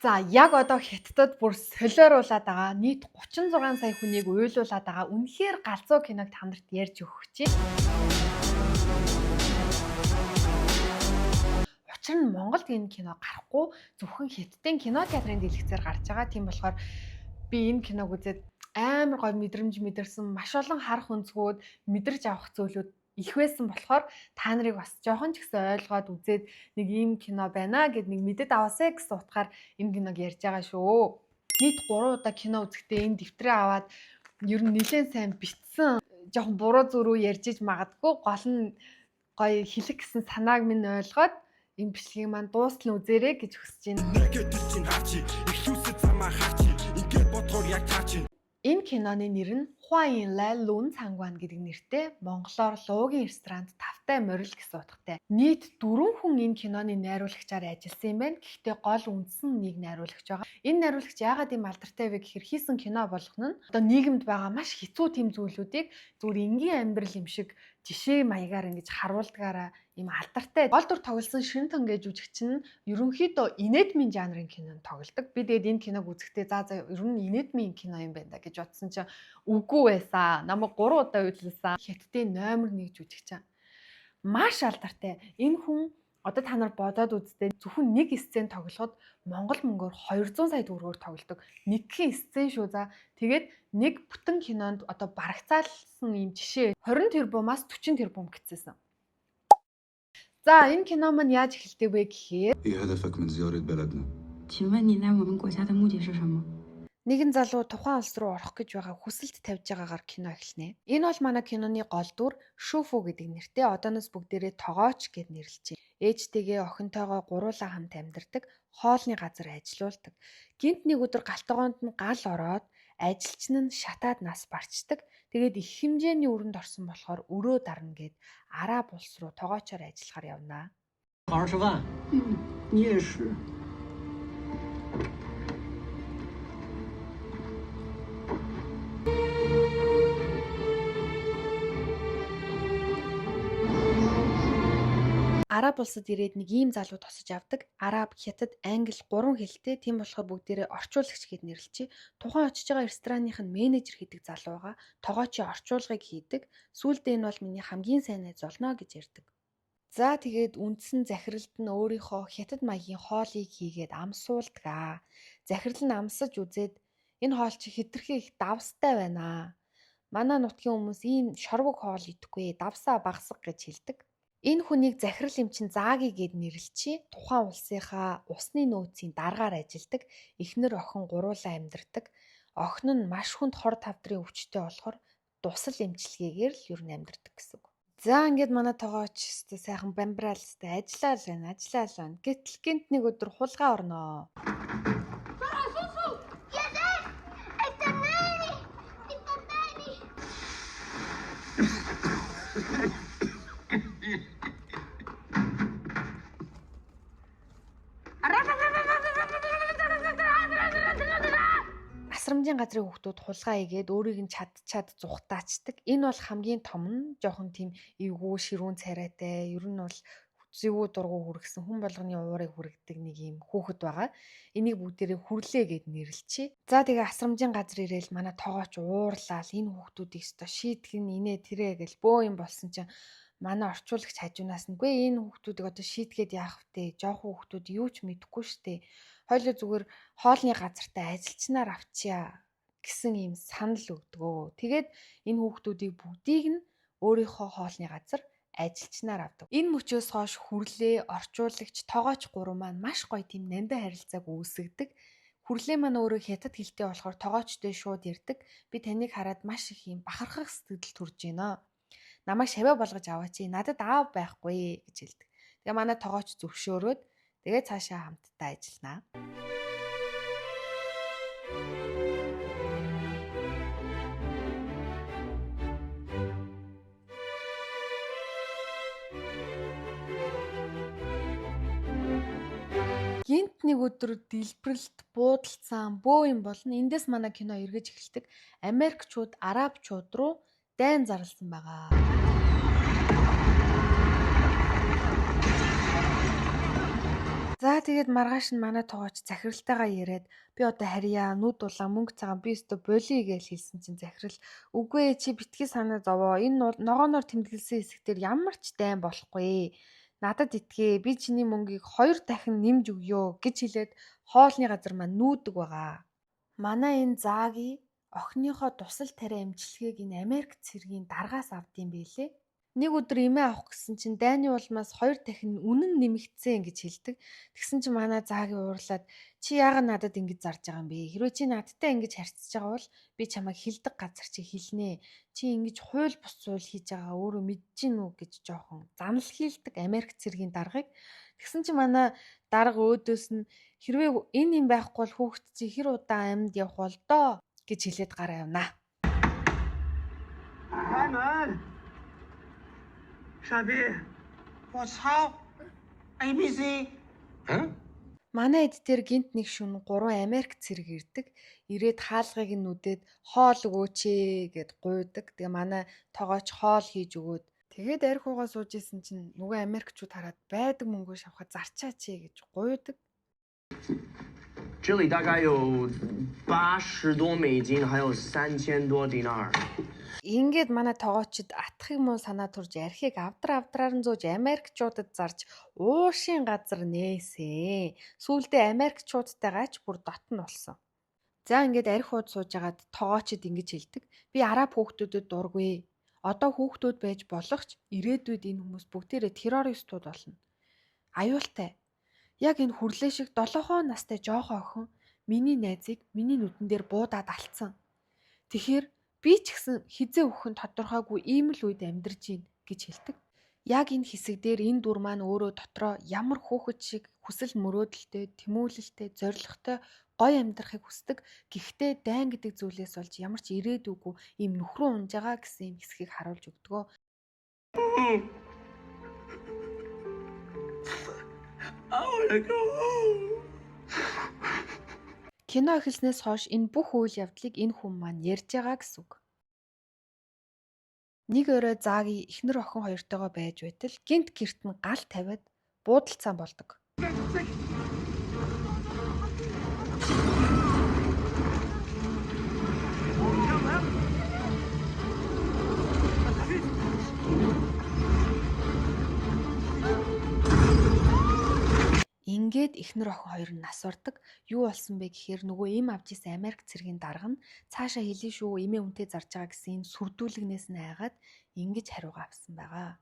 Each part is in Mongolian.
За яг одоо Хятадд бүр солиоруулаад байгаа нийт 36 сая хүнийг уйлуулад байгаа үнэхээр галзуу киног та нарт ярьж өгөх чинь. Учир нь Монголд энэ кино гарахгүй зөвхөн Хятадын кино театрын дэлгэцээр гарч байгаа. Тийм болохоор би энэ киног үзээд амар гой мэдрэмж мэдэрсэн, маш олон харах өнцгүүд мэдэрч авах зүйлүүд их байсан болохоор та нарыг бас жоохон ч гэсэн ойлгоод үзээд нэг ийм кино байна гэд нэг мэдэд аваасаа гэсэн утгаар энэ киног ярьж байгаа шүү. Нийт 3 удаа кино үзэхдээ энэ дэвтрээ аваад ер нь нэлээд сайн битсэн. Жоохон буруу зүрүү ярьж иж магадгүй гол нь гоё хэлэх гэсэн санааг минь ойлгоод энэ бичлэгийг маань дуустал нь үзээрэй гэж хүсэж байна. Энэ киноны нэр нь Хуаин Лай Лун Цангван гэдэг нэртэй монголоор Луугийн ресторанд тавтай морил гэсэн утгатай. Нийт 4 хүн энэ киноны найруулагчаар ажилласан юм байна. Гэхдээ гол үндсэн нэг найруулагч байгаа. Энэ найруулагч яагаад ийм алдартай вэ гэхээр хийсэн кино болгоно нь одоо нийгэмд байгаа маш хэцүү тийм зүйлүүдийг зүгээр энгийн амьдрал юм шиг жишээ маягаар ингэж харуулдгаараа ийм алдартай гол дүр тоглосон Шин Тонгэ жүжигч нь ерөнхийдөө инедмийн жанрын кинонд тоглодог. Би тэгээд энэ киног үзэхдээ за ер нь инедмийн кино юм байна да гэж бодсон чинь үгүй байсан. Намайг 3 удаа үзүүлсэн. Хятадын номер 1 жүжигч. Маш алдартай. Энэ хүн одоо та нар бодоод үзтээ зөвхөн нэг сцен тоглоход Монгол мөнгөөр 200 сая төгрөгөөр тоглодог. Нэгхэн сцен шүү за. Тэгээд нэг бүтэн кинонд одоо барагцаалсан юм жишээ 20 тэрбумаас 40 тэрбум гэцээсэн. За энэ кино маань яаж эхэлдэг вэ гэхээр нэгэн залуу тухайн улс руу орох гэж байгаа хүсэлт тавьж байгаагаар кино эхэлнэ. Энэ бол манай киноны гол дүр Шүфү гэдэг нэртэй одооноос бүгдээрээ тогооч гэд нэрлэжээ. Ээжтэйгээ охинтойгоо гуруулаа хамт амьдардаг, хоолны газар ажилуулдаг. Гинт нэг өдөр галтгоонд нь гал ороод ажилчин нь шатаад нас барчдаг. Тэгээд их хэмжээний өрөнд орсон болохоор өрөө дарна гэд Араб улс руу тогоочоор ажиллахаар явнаа. 20万。你也是。 Араб улсад ирээд нэг ийм залуу тосож авдаг. Араб, Хятад, Англи 3 хэлтэй. Тийм болохоор бүгдээрээ орчуулагч гэд нэрлэжээ. Тухайн очиж байгаа ресторанных нь менежер хийдэг залуу байгаа. Тогоочийн орчуулгыг хийдэг. Сүүлдээ энэ бол миний хамгийн сайн найз болно гэж ярьдаг. За тэгээд үндсэн захиралд нь өөрийнхөө Хятад маягийн хоолыг хийгээд амсуулдаг. Захирал нь амсаж үзээд энэ хоол чи хэтэрхий их давстай байна. Манай нутгийн хүмүүс ийм шорвог хоол идэхгүй, давсаа багсаг гэж хэлдэг. Энэ хүнийг захирал эмчин Зааги гэд нэрлэжээ. Тухайн улсынхаа усны нөөцийн дараагаар ажилдаг. Эхнэр охин гуруулаа амьдардаг. Охин нь маш хүнд хор тавдрын өвчтөй болохоор дусал эмчилгээгээр л ер нь амьдардаг гэсэн үг. За ингээд манай тогооч өстө сайхан бамбраал өстө ажиллаа л байна. Гэтэл гинт нэг өдөр хулгай орноо. Асрамжийн газрын хүүхдүүд хулгай игээд өөрийг нь чад зүхтаачдаг. Энэ бол хамгийн том нь жоохон тийм эвгүй ширүүн царайтай. Ер нь бол зэвүү дургу хүргэсэн хүн болгоны уурыг хүргэдэг нэг юм хүүхэд байгаа. Энийг бүгдээрээ хүрлээ гэд нэрлэжээ. За тэгээ асрамжийн газар ирээл манай тогооч уурлал энэ хүүхдүүдийг өстө шийдэх нь инээ тэрэ гэл бөө юм болсон чинь манай орчуулагч хажуунаас нэгүй энэ хүүхдүүдийг одоо шийдгээд яах вэ? Жоохон хүүхдүүд юу ч мэдэхгүй штэ. Хойлоо зүгээр хоолны газартаа ажилчнаар авчия гэсэн юм санал өгдөгөө. Тэгээд энэ хүүхдүүдийг бүгдийг нь өөрийнхөө хоолны газар ажилчнаар авдаг. Энэ мөчөөс хойш хүрлээ, орчуулагч, тогооч гурав маань маш гоё тийм нандин харилцааг үүсгдэг. Хүрлээ маань өөрөө Хятад хэлтэй болохоор тогоочтой шууд ярьдаг. Би таныг хараад маш их юм бахархах сэтгэл төрж байна. Намайг шаваа болгож аваач. Надад аав байхгүй гэж хэлдэг. Тэгээ манай тогооч зөвшөөрөөд тэгээ цаашаа хамтдаа ажилланаа. Гинт нэг өдөр дэлбэрэлт буудалцсан бөө юм болно. Эндээс манай кино эргэж эхэлдэг. Америкчууд Арабчууд руу дайн зарласан байгаа. За тэгээд маргааш нь манай тоогооч захиралтайгаа яриад би одоо харьяа нүд улаан мөнгө цагаан би өстө болий гэж хэлсэн чинь захирал үгүй ээ чи битгий санаа зовоо энэ ногооноор тэмдэглэсэн хэсэгтэр ямар ч дайн болохгүй. Надад итгээ би чиний мөнгийг 2 дахин нэмж өгье гэж хэлээд хоолны газар маань нүүдэг байгаа. Манай энэ зааги охиныхоо тусал тариа эмчилгээг энэ Америк цэргийн даргаас авдсан байлээ. Нэг өдөр эмээ авах гэсэн чинь дайны улмаас 2 дахин үнэн нэмэгдсэн гэж хэлдэг. Тэгсэн чинь манай зааги уурлаад чи яагаад надад ингэж зарж байгаа юм бэ? Хэрвээ чи надтай ингэж харьцаж байгаа бол би чамайг хилдэг газар чи хэлнэ. Чи ингэж хууль бус зүйл хийж байгаа өөрөө мэдэж гин үү гэж жоохон занал хийлдэг Америк цэргийн даргыг. Тэгсэн чинь манай дарга өөдөөс нь хэрвээ энэ юм байхгүй бол хүүхэд чи хэр удаан амьд явах бол доо гэж хэлээд гараа явнаа. Hi, man. Xavier, what's up? ABC. Huh? Манай эд дээр гинт нэг шөнө 3 Америк цэрэг ирдэг. Ирээд хаалгыг нь нүдээд хоол өгөөч ээ гэд гуйдаг. Тэгээ манай тоогооч хоол хийж өгөөд тэгээд арх угаа сууж исэн чинь нөгөө Америкчууд хараад байдаг мөнгөө шавхад зарчаач ээ гэж гуйдаг. 这里大概有80多美金，还有3000多 dinar。 Ингээд манай тоогоочд атхыг муу санаа турж архийг авдраар нь зөөж Америкчуудад зарж уушийн газар нээсэн. Сүүлдээ Америкчуудтайгаач бүр дотн болсон. За ингээд арх ууд суужгаад тоогоочд ингэж хэлдэг. Би араб хүүхдүүдэд дургүй. Одоо хүүхдүүд байж болох ч ирээдүйд энэ хүмүүс бүгдээрээ террористууд болно. Аюултай. Яг энэ хүрлээ шиг 7 настай жоохоо охин миний найзыг миний нүдэн дээр буудаад алдсан. Тэгэхээр би ч гэсэн хизээ өгөх нь тодорхойгүй ийм л үед амьдарч гин гэж хэлдэг. Яг энэ хэсэг дээр энэ дүр маань өөрөө дотроо ямар хүүхэд шиг хүсэл мөрөөдөлтэй, тэмүүлэлтэй, зоригтой, гоё амьдрахыг хүсдэг. Гэхдээ дайн гэдэг зүйлээс болж ямар ч ирээдүйгүй ийм нөхрөө унж байгаа гэсэн юм хэсгийг харуулж өгдөгөө. Кино эхэлснээс хойш энэ бүх үйл явдлыг энэ хүн маань ярьж байгаа гэсэн үг. Нэг орой зааги эхнэр охин хоёртойгоо байж байтал гинт герт нь гал тавиад буудалцаан болдог. Ингээд эхнэр охин хоёр нь нас бардаг. Юу болсон бэ гэхээр нөгөө эм авч исэн Америк цэргийн дарга нь цаашаа хэлээ шүү эмээ үнтэй зарж байгаа гэсэн энэ сүрдүүлгнээс нь айгаад ингэж хариугаа авсан байгаа.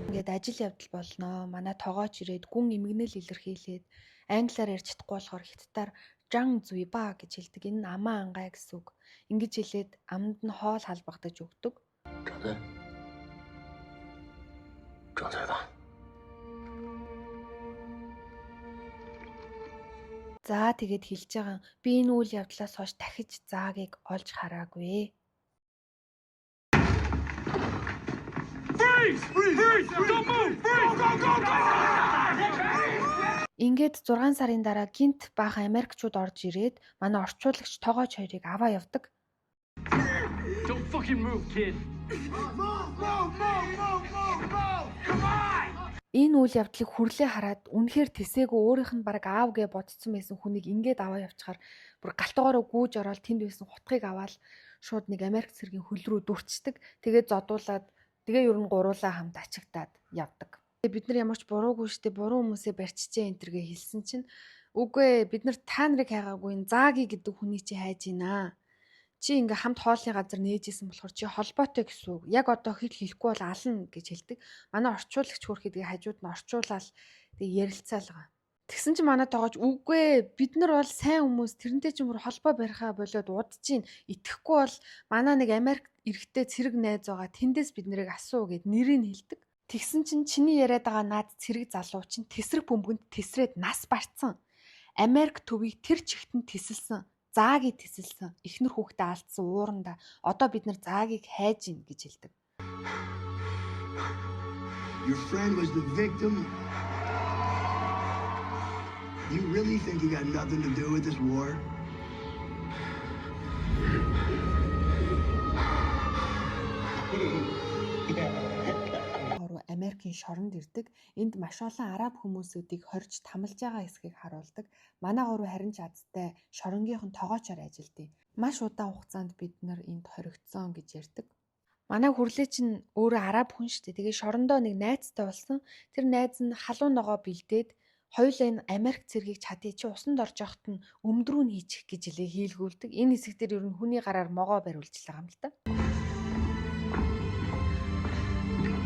Ингээд ажил явдал болноо. Манай тоогооч ирээд гүн эмгэнэл илэрхийлээд англиар ярьж чадахгүй болохоор хятадаар Жан Зуйба гэж хэлдэг. Энэ нь амаа ангай гэсэн үг. Ингэж хэлээд амд нь хоол халбагдаж өгдөг. За тэгээд хэлж байгаа би энэ үйл явдлаас хойш дахиж заагийг олж хараагүй. Ингээд 6 сарын дараа гинт баахан Америкчууд орж ирээд манай орчуулагч тоогооч хоёрыг аваа явдаг. Don't fucking move, kid. Энэ үйл явдлыг хүрлээ хараад үнэхээр тэсээгөө өөрийнх нь баг аав гэж бодсон байсан хүнийг ингээд аваа явчихаар бүр галтугаараа гүүж ороод тэнд байсан хутгийг аваад шууд нэг Америк цэргийн хөл рүү дүрчдэг. Тэгээд зодуулаад тэгээ ер нь гуруулаа хамт ачигтаад явдаг. Бид нар ямар ч буруугүй штэ буруу хүмүүсээ барьчжээ энэ төргээ хэлсэн чинь үгүй бид нар та нарыг хайгаагүй энэ зааги гэдэг хүний чи хайж гинэ. Чи ингээ хамт хоолны газар нээжсэн болохоор чи холбоотой гэсэн үг. Яг одоо хэлэхгүй бол ална гэж хэлдэг. Манай орчуулагч хөрх гэдгийг хажууд нь орчуулаад тэг ярилцаал байгаа. Тэгсэн чинь манай тоогооч үгүй бид нар бол сайн хүмүүс тэрнтэй ч юмр холбоо барихаа болоод удаж гин. Итгэхгүй бол манай нэг Америк эрэгтэй цэрэг найз байгаа. Тэндээс бид нарыг асуу гэд нэрийг хэлдэг. Тэгсэн чинь чиний яриад байгаа наад цэрэг залуу чинь тэсрэг бөмбөгөнд тесрээд нас барцсан. Америк төвийг тэр чигтэн тесэлсэн. Заагийг тесэлсэн. Эхнэр хүүхдээ алдсан ууранда одоо бид нар заагийг хайж гин гэж хэлдэг. Your friend was the victim. You really think he got nothing to do with this war? Оруу Америкийн шоронд ирдэг. Энд маш олон араб хүмүүсүүдийг хорж тамалж байгаа хэсгийг харуулдаг. Манай гурав харин ч азтай шоронгийнхон тоогоочоор ажилдیں۔ Маш удаан хугацаанд бид нар энд хоригдсон гэж ярьдаг. Манай хүрлээ чинь өөрөө араб хүн шүү дээ. Тэгээ шорондоо нэг найзтай болсон. Тэр найз нь халуун ногоо бэлдээд хоёулаа энэ Америк цэргийг чадъя чи усанд орж явахт нь өмдрүү нь хийчих гэж илээ хийлгүүлдэг. Энэ хэсэг дээр ер нь хүний гараар могоо бариулж байгаа юм л та.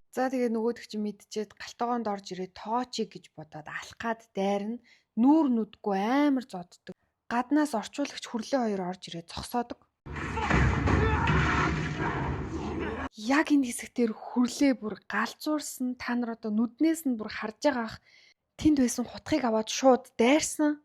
За тэгээ нөгөөдөг чи мэдчихэд галтгоонд орж ирээд тоочиг гэж бодоод алах гад дайрна. Нүүр нүдгүй амар зоддог. Гаднаас орчуулагч хүрлээ хоёр орж ирээд зогсоодог. Яг энэ хэсэг дээр хүрлээ бүр галзуурсан, та нар одоо нүднээс нь бүр харж байгаах тэнд байсан хутгийг аваад шууд дайрсан.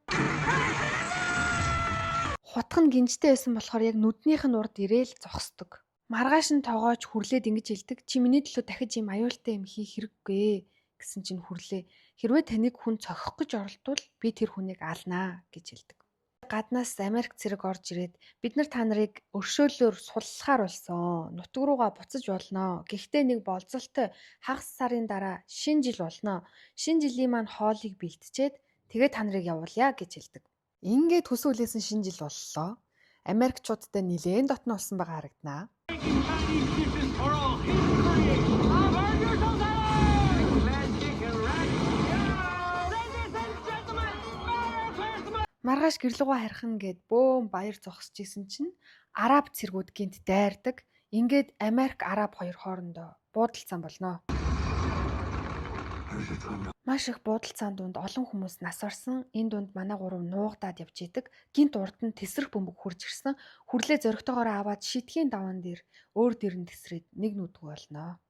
Хутг нь гинжтэй байсан болохоор яг нүднийх нь урд ирээл зогсдог. Маргааш нь тоогооч хүрлээд ингэж хэлдэг. Чи миний төлөө дахиж ийм аюултай юм хийх хэрэггүй гэсэн чинь хүрлээ. Хэрвээ таныг хүн цохих гэж оролдвол би тэр хүнийг алнаа гэж хэлдэг. Гаднаас Америк цэрэг орж ирээд бид нар та нарыг өршөөлөөр суллахаар болсон. Нутаг руугаа буцаж болно. Гэхдээ нэг болзолтой хагас сарын дараа шинэ жил болно. Шинэ жилийн маань хоолыг бэлтжээд тэгээ та нарыг явуулъя гэж хэлдэг. Ингээд төсөөлөөсөн шинэ жил боллоо. Америкчуудтай нилээн дотно болсон байгаа харагданаа. Маргааш гэрлүүгөө харихна гэд бөөм баяр зогсож исэн чинь араб цэргүүд гинт дайрдаг. Ингээд Америк араб хоёр хоорондоо буудалцсан болно. Маш их буудалцаан дунд олон хүмүүс нас орсон. Энэ дунд манай гурав нуугдаад явж идэг. Гинт урд нь тесрэх бөмбөг хурж ирсэн. Хүрлээ зөрөгтэйгоор аваад шидхийн даван дээр өөр дэрэн тесрээд нэг нүдгүй болно.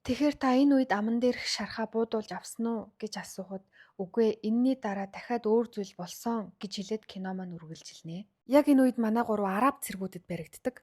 Тэгэхээр та энэ үед аман дээрх шархаа буудуулж авсан уу гэж асуухад үгүй энэний дараа дахиад өөр зүйл болсон гэж хэлээд кино маань үргэлжилнэ. Яг энэ үед манай гурав араб цэргүүдэд баригддаг.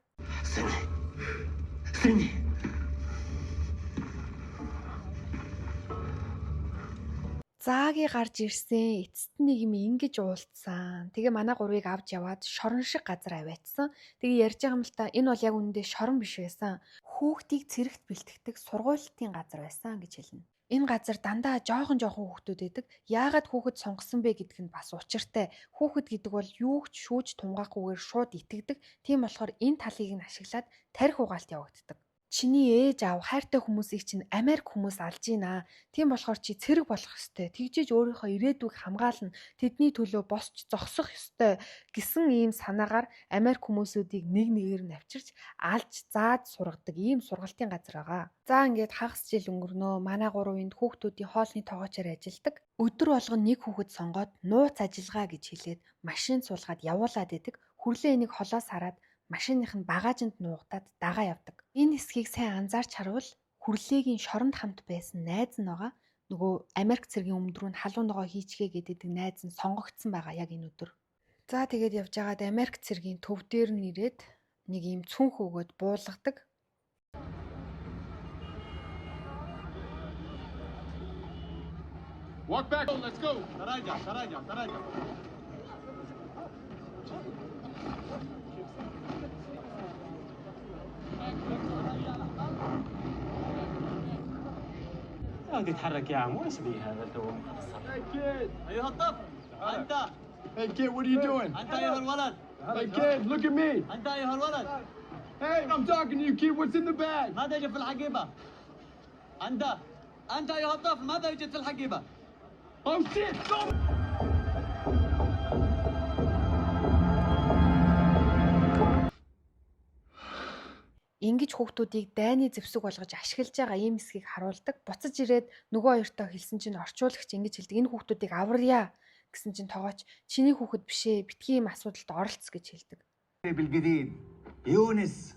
Зааги гарч ирсэн, эцэст нэг юм ингэж уулцсан. Тэгээ манай гурвыг авч яваад шорон шиг газар аваадсан. Тэгээ ярьж байгаа юм л та энэ бол яг үнэндээ шорон биш байсан. Хүүхдийг цэрэгт бэлтгэдэг сургуулийн газар байсан гэж хэлнэ. Энэ газар дандаа жоохон хүүхдүүд байдаг. Яагаад хүүхэд сонгосон бэ гэдг нь бас учиртай. Хүүхэд гэдэг бол юу ч шүүж тунгаахгүйгээр шууд итгэдэг. Тийм болохоор энэ талыг нь ашиглаад тарих угаалт явагддаг. Чиний ээж аав хайртай хүмүүсийг чинь Америк хүмүүс алж гинэ. Тийм болохоор чи цэрэг болох ёстой. Тэгжиж өөрийнхөө ирээдүйг хамгаална. Тэдний төлөө босч зогсох ёстой гэсэн ийм санаагаар Америк хүмүүсүүдийг нэг нэгээр нь авчирч алж заад сургадаг ийм сургалтын газар байгаа. За ингээд хагас жил өнгөрнөө. Манай гурав энд хүүхдүүдийн хоолны тоогоочоор ажилдаг. Өдөр болгон нэг хүүхэд сонгоод нууц ажиллагаа гэж хэлээд машин суулгаад явуулаад идэг. Хүрлээ энийг холоос хараад машиных нь багажинд нуугдаад дагаа явдаг. Энэ хэсгийг сайн анзаарч харвал хүрлээгийн шоронд хамт байсан найз нь байгаа. Нөгөө Америк цэргийн өмдрүүн халуун ногоо хийчгээ гэдэг найз нь сонгогдсон байгаа яг энэ өдөр. За тэгээд явж байгаад Америк цэргийн төв дээр нь ирээд нэг юм цүнх өгөөд буулгадаг. Walk back. Let's go. Taraja. تتحرك يا عم وش بيه هذا تو؟ Hey kid. ايها الطفل انت Hey kid, what are you doing? انت ايها الولد Hey kid, look at me. انت ايها الولد Hey, I'm talking to you, kid. What's in the bag? ماذا يجب في الحقيبه؟ انت ايها الطفل ماذا يوجد في الحقيبه؟ Oh shit! Don't... Ингэж хүүхдүүдийг дайны зэвсэг болгож ашиглаж байгаа ийм хэсгийг харуулдаг. Буцаж ирээд нөгөө хоёртой хэлсэн чинь орчуулагч ингэж хэлдэг. Энэ хүүхдүүдийг аварья гэсэн чинь тоогооч чиний хүүхэд бишээ. Битгий ийм асуудалд оролц гэж хэлдэг. بالجديد يونس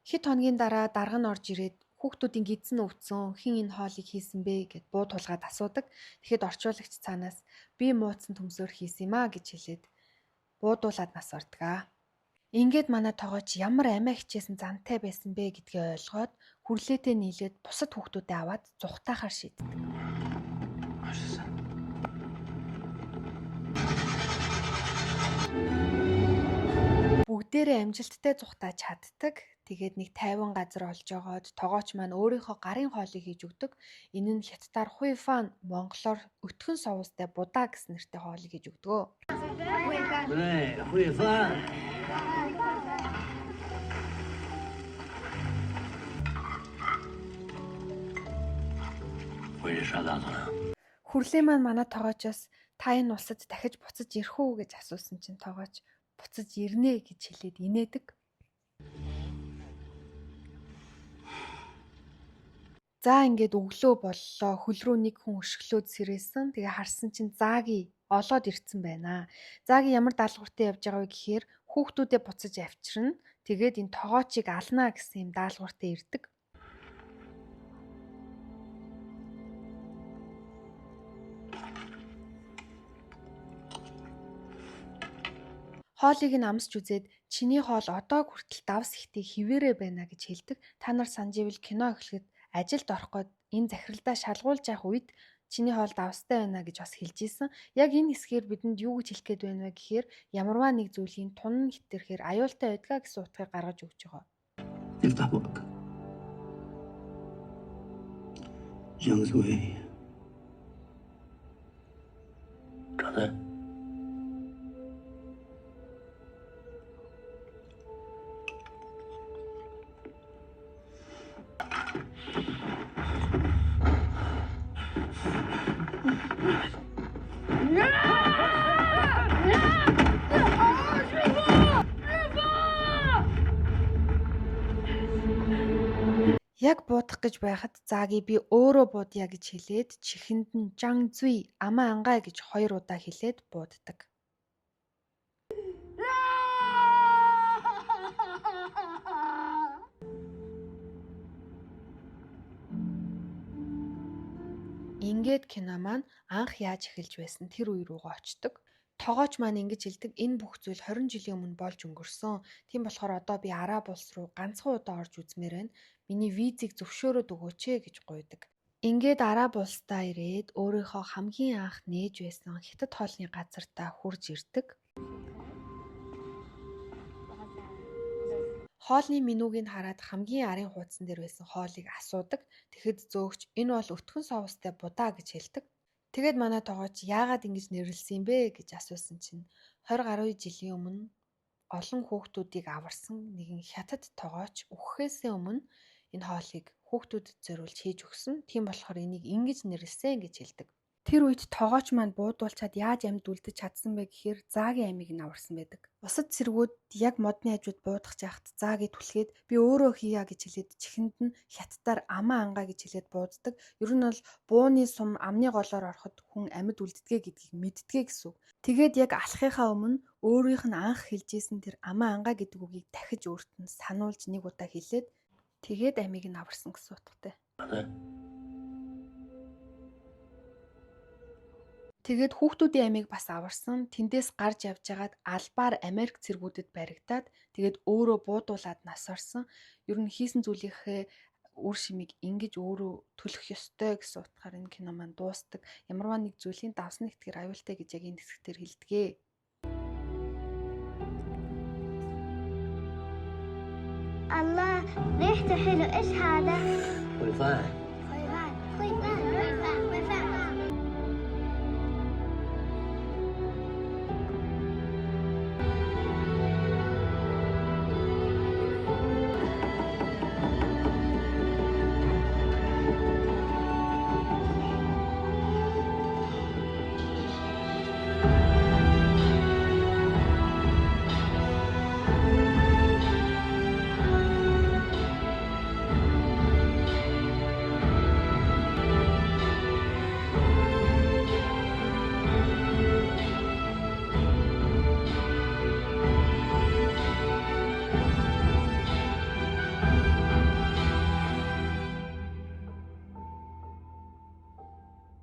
Хэд хоногийн дараа дарга нь орж ирээд хүүхдүүдийн гидсэн өвцөн хэн энэ хоолыг хийсэн бэ гэд буу тулгаад асуудаг. Тэгэхэд орчуулагч цаанаас би мууцсан төмсөөр хийсэн юм а гэж хэлээд буудуулаад нас ордгаа. Ингээд манай тоогооч ямар амиа хичээсэн зантай байсан бэ гэдгээ ойлгоод хүрлээтэй нийлээд бусад хүүхдүүдэд аваад зүхтаахаар шийддэг. бүгдээрээ амжилттай зүхтааж чаддаг. Тэгээд нэг тайван газар олж жогоод тогооч маань өөрийнхөө гарын хоолыг хийж өгдөг. Энэ нь хятадаар хуйфан, монголоор өтгөн соустай будаа гэсэн нэртэй хоолыг хийж өгдөг. 그래, 후회파. 왜 이리 싸다구나. Хүрлээ маань манай тоогоочоос та энэ улсад дахиж буцаж ирэх үү гэж асуусан чинь тоогооч буцаж ирнэ гэж хэлээд инээдэг. За ингээд өглөө боллоо. Хөл рүү нэг хүн өшгөлөөд сэрээсэн. Тэгээ харсан чинь Зааги олоод ирцэн байна. Зааги ямар даалгавартай явж байгаа вэ гэхээр хүүхдүүдээ буцаж авчирна. Тэгээд энэ тоогоочийг алнаа гэсэн юм даалгавартай ирдэг. Хоолыг нь амсч үзээд чиний хоол одоо хүртэл давс ихтэй хിവэрэ байна гэж хэлдэг. Та нар санаж ивэл кино эхлэхэд ажилд орох гээд энэ захиралдаа шалгуулж явах үед чиний хоол давстай байна гэж бас хэлж ийсэн. Яг энэ хэсгээр бидэнд юу гэж хэлэх гээд байна вэ гэхээр ямарваа нэг зүйлийн тун хитерхээр аюултай байдгаа гэсэн утгыг гаргаж өгч байгаа. افتح بقك. جانزوي. كذا. Яг буудах гэж байхад Зааги би өөрөө буудъя гэж хэлээд чихэнд нь Жангзүй амаа ангай гэж 2 удаа хэлээд бууддаг. Ингээд кино маань анх яаж эхэлж байсан тэр үе рүүгээ очдог. Тогооч маань ингэж хэлдэг, энэ бүх зүйл 20 жилийн өмнө болж өнгөрсөн. Тийм болохоор одоо би Араб улс руу ганцхан удаа орж үзмээр байна. Миний визийг зөвшөөрөөд өгөөч ээ гэж гуйдаг. Ингээд Араб улсдаа ирээд өөрийнхөө хамгийн анх нээж байсан хятад хоолны газартаа хурж ирдэг. Хоолны менюг хараад хамгийн арын хуудсан дээр байсан хоолыг асуудаг. Тэгэхэд зөөгч энэ бол өтгөн соустай будаа гэж хэлдэг. Тэгээд манай тоогооч яагаад ингэж нэрлсэн юм бэ гэж асуусан чинь 20 гаруй жилийн өмнө олон хүүхдүүдийг аварсан нэгэн хятад тоогооч үхэхээс өмнө энэ хоолыг хүүхдүүдэд зориулж хийж өгсөн. Тийм болохоор энийг ингэж нэрлсэн гэж хэлдэг. Тэр үед тоогооч маань буудуулчаад яаж амьд үлдэж чадсан бэ гэхээр Зааги амийг нь аварсан байдаг. Бусад цэргүүд яг модны хажууд буудах жахад Зааги түлхээд би өөрөө хийя гэж хэлээд чихэнд нь хятадаар амаа ангаа гэж хэлээд бууддаг. Ер нь бол бууны сум амны голоор ороход хүн амьд үлддэгэ гэдгийг мэддэгэ гэсэн үг. Тэгээд яг алхахынхаа өмнө өөрийнх нь анх хэлж исэн тэр амаа ангаа гэдэг үгийг дахиж өөрт нь сануулж нэг удаа хэлээд тэгээд амийг нь аварсан гэсэн утгатай. Тэгээд хүүхдүүдийн амийг бас аварсан. Тэндээс гарч явж байгаад албаар Америк цэргүүдэд баригдаад тэгээд өөрөө буудуулаад нас орсон. Ер нь хийсэн зүйлийнхээ үр шимийг ингэж өөрөө төлөх ёстой гэсэн утгаар энэ кино маань дуустдаг. Ямарваа нэг зүйлийн давсан нэгтгэр аюултай гэж яг энэ хэсгээр хэлдэгэ. الله ريحته حلو ايش هذا؟ 후회파. خيفان خيفان خيفان خيفان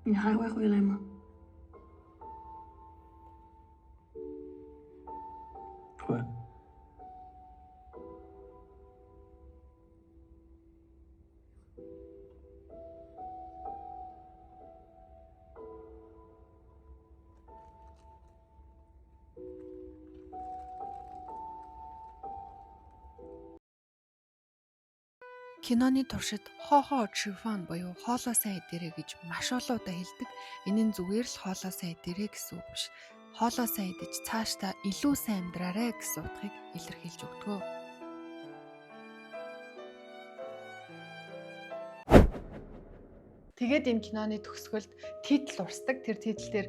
Ni hai quay quay lại mà. 후회. Киноны туршид хоохоо чифан буюу хоолой сайн эдэрэ гэж маш олон удаа хэлдэг. Энэ нь зүгээр л хоолой сайн эдэрэ гэсэн үг биш. Хоолой сайн идэж цаашдаа илүү сайн амьдраарай гэсэн утгыг илэрхийлж өгдөг. Тэгээд энэ киноны төгсгөлд титл урсдаг. Тэр титлээр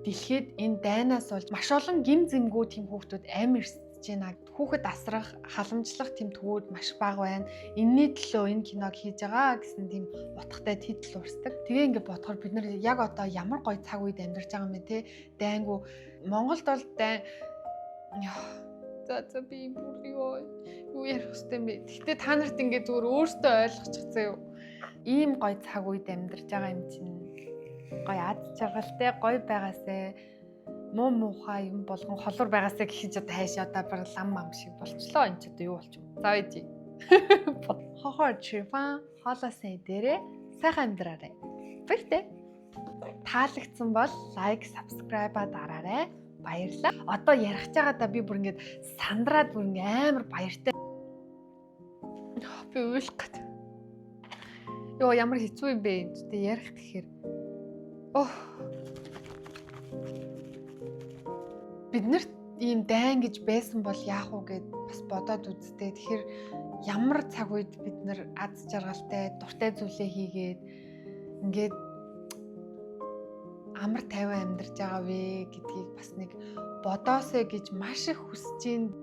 дэлхийд энэ дайнаас болж маш олон гим зэмгүү тийм хүүхдүүд амар ирсэж байна. Хүүхэд асрах, халамжлах тийм төвүүд маш бага байна. Энэний төлөө энэ киног хийж байгаа гэсэн тийм утгатай титл урсдаг. Тэгээ ингээд бодохоор бид нар яг одоо ямар гоё цаг үед амьдарч байгаа юм бэ те? Дайнгу Монголд бол дайн за би бүр юу ярих хэвтэй юм бэ? Гэхдээ та нарт ингээд зүгээр өөртөө ойлгочихсан юу? Ийм гоё цаг үед амьдарч байгаа юм чинь гоё аз жаргалтай гоё байгаасай муу муухай юм болгон холуур байгаасай гэхэж одоо хайшаа одоо баг лам мам шиг болчлоо энэ ч одоо юу болчих вэ? За ээжи. Хохоо чифан хоолойсаа дээрээ сайхан амьдраарай. Баяртай. Таалагдсан бол лайк, subscribe-а дараарай. Баярлалаа. Одоо ярих чагаадаа би бүр ингээд сандраад бүр амар баяртай. Би уйлах гээд. Йоо ямар хэцүү юм бэ? Тэ ярих тэгэхээр. Биднэрт ийм дайн гэж байсан бол яах вэ гэд бас бодоод үзтээ. Тэгэхээр ямар цаг үед бид нар аз жаргалтай, дуртай зүйлээ хийгээд ингээд амар тайван амьдарч байгаа вэ гэдгийг бас нэг бодоосэй гэж маш их хүсэж байна.